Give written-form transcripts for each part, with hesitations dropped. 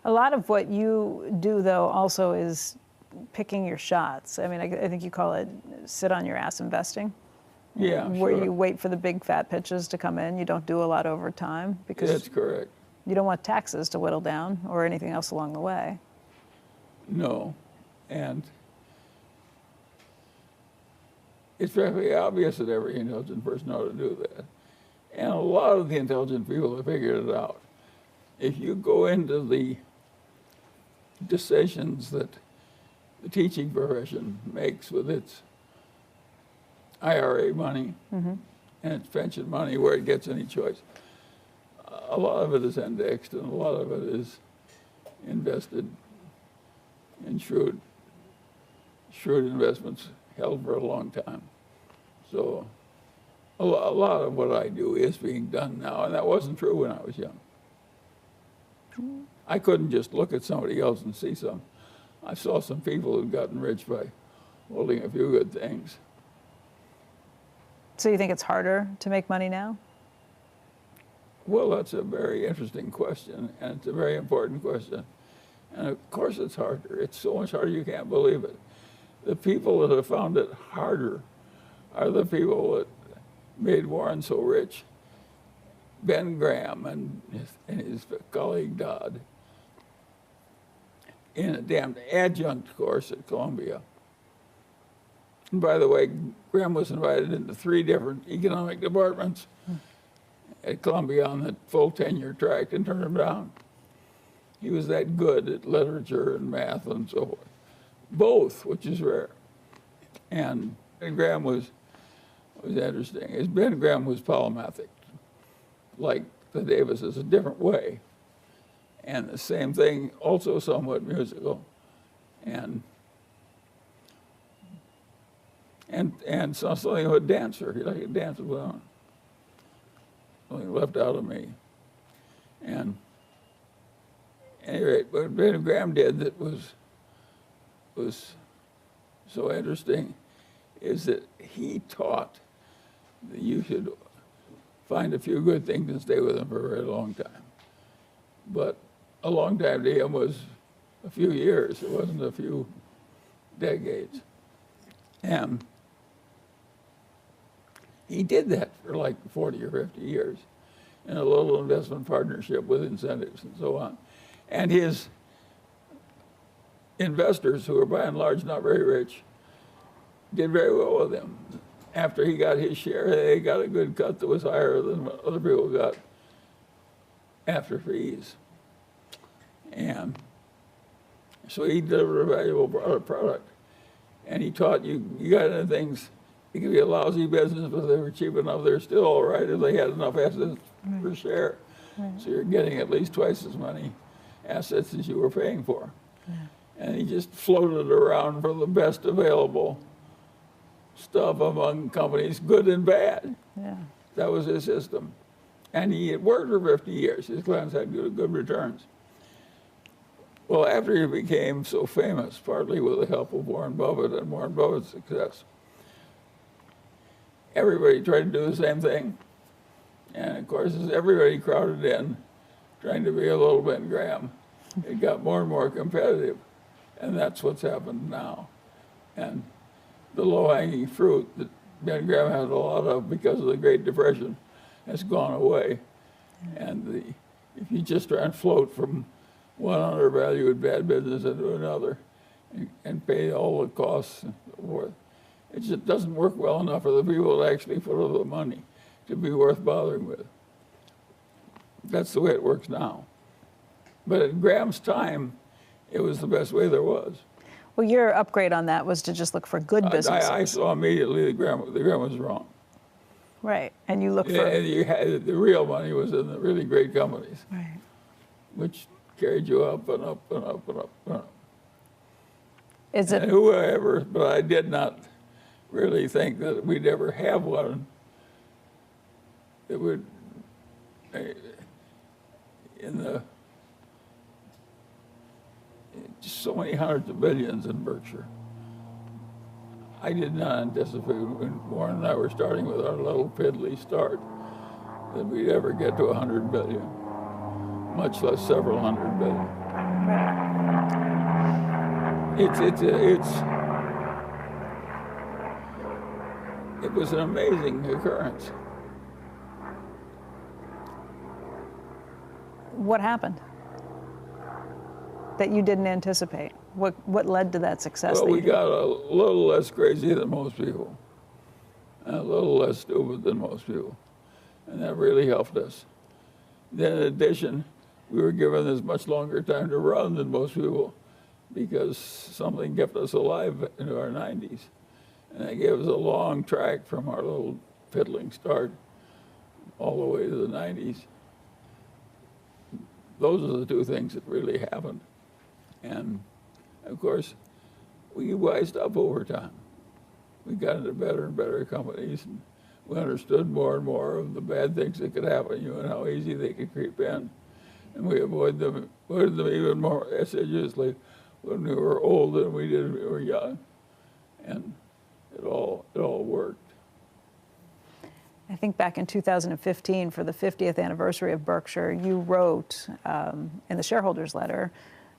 A lot of what you do, though, also is picking your shots. I mean, I think you call it sit on your ass investing. Yeah, Where sure. you wait for the big fat pitches to come in. You don't do a lot over time because That's correct. you don't want taxes to whittle down or anything else along the way. No. And it's very obvious that every intelligent person ought to do that. And a lot of the intelligent people have figured it out. If you go into the decisions that the teaching profession makes with its IRA money and its pension money, where it gets any choice, a lot of it is indexed and a lot of it is invested in shrewd investments held for a long time. So a lot of what I do is being done now, and that wasn't true when I was young. I couldn't just look at somebody else and see some. I saw some people who'd gotten rich by holding a few good things. So you think it's harder to make money now? Well, that's a very interesting question, and it's a very important question. And of course it's harder. It's so much harder you can't believe it. The people that have found it harder are the people that made Warren so rich. Ben Graham and his colleague Dodd in a damn adjunct course at Columbia. And by the way, Graham was invited into 3 different economic departments at Columbia on the full tenure track and turned them down. He was that good at literature and math and so forth. Both, which is rare. And Ben Graham was interesting. Ben Graham was polymathic, like the Davises, a different way. And the same thing, also somewhat musical. And so something of a dancer. He liked to dance well. Something left out of me. And at any rate, what Ben Graham did that was so interesting is that he taught that you should find a few good things and stay with them for a very long time. But a long time to him was a few years. It wasn't a few decades. And he did that for like 40 or 50 years in a little investment partnership with incentives and so on. And his investors, who were by and large not very rich, did very well with him. After he got his share, they got a good cut that was higher than what other people got after fees. And so he delivered a valuable product. And he taught you got into things, it could be a lousy business, but if they were cheap enough, they're still all right if they had enough assets per share. Right. So you're getting at least twice as many assets as you were paying for. Yeah. And he just floated around for the best available stuff among companies, good and bad. Yeah. That was his system. And he had worked for 50 years. His clients had good returns. Well, after he became so famous, partly with the help of Warren Buffett and Warren Buffett's success, everybody tried to do the same thing. And of course, as everybody crowded in, trying to be a little Ben Graham, it got more and more competitive. And that's what's happened now. And the low-hanging fruit that Ben Graham had a lot of because of the Great Depression has gone away. And if you just try and float from one undervalued bad business into another and pay all the costs and so forth, it just doesn't work well enough for the people that actually put up the money to be worth bothering with. That's the way it works now. But at Graham's time, it was the best way there was. Well, your upgrade on that was to just look for good businesses. I saw immediately that Graham was wrong. Right, and you look for... And the real money was in the really great companies, right, which carried you up and up and up and up and up. Is it... And whoever, but I did not really think that we'd ever have one that would, just so many hundreds of billions in Berkshire. I did not anticipate when Warren and I were starting with our little piddly start that we'd ever get to 100 billion. much less several hundred billion. Right. It was an amazing occurrence. What happened that you didn't anticipate? What led to that success? Well, that we you didn't- got a little less crazy than most people, and a little less stupid than most people, and that really helped us. Then in addition, we were given as much longer time to run than most people because something kept us alive into our 90s. And that gave us a long track from our little fiddling start all the way to the 90s. Those are the two things that really happened. And of course, we wised up over time. We got into better and better companies, and we understood more and more of the bad things that could happen to you and how easy they could creep in. And we avoided them even more assiduously when we were old than we did when we were young. And it all worked. I think back in 2015, for the 50th anniversary of Berkshire, you wrote in the shareholders letter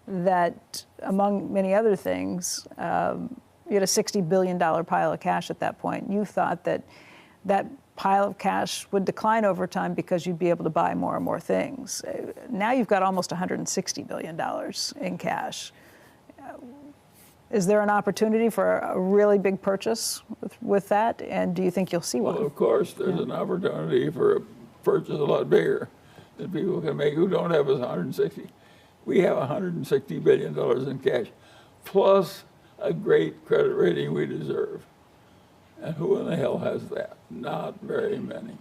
that, among many other things, you had a $60 billion pile of cash at that point. You thought that that pile of cash would decline over time because you'd be able to buy more and more things. Now you've got almost $160 billion in cash. Is there an opportunity for a really big purchase with that? And do you think you'll see one? Well, of course, there's an opportunity for a purchase a lot bigger that people can make who don't have 160. We have $160 billion in cash, plus a great credit rating we deserve. And who in the hell has that? Not very many.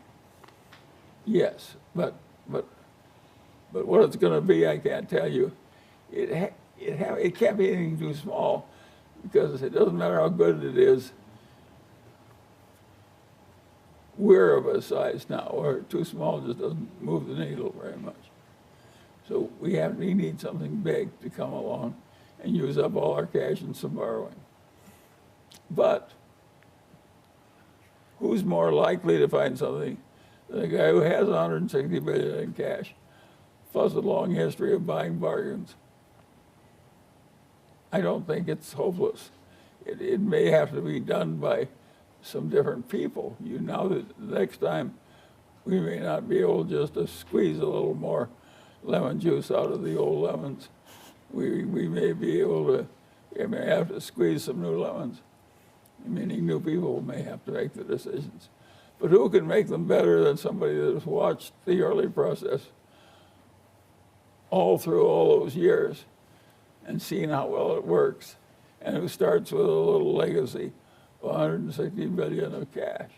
Yes, but what it's going to be, I can't tell you. It can't be anything too small, because it doesn't matter how good it is. We're of a size now where too small just doesn't move the needle very much. So we need something big to come along and use up all our cash and some borrowing. But who's more likely to find something than a guy who has 160 billion in cash, plus a long history of buying bargains? I don't think it's hopeless. It may have to be done by some different people. You know that the next time we may not be able just to squeeze a little more lemon juice out of the old lemons. We may be able to, we may have to squeeze some new lemons, meaning new people may have to make the decisions. But who can make them better than somebody that has watched the early process all through all those years and seen how well it works, and who starts with a little legacy of 160 billion of cash?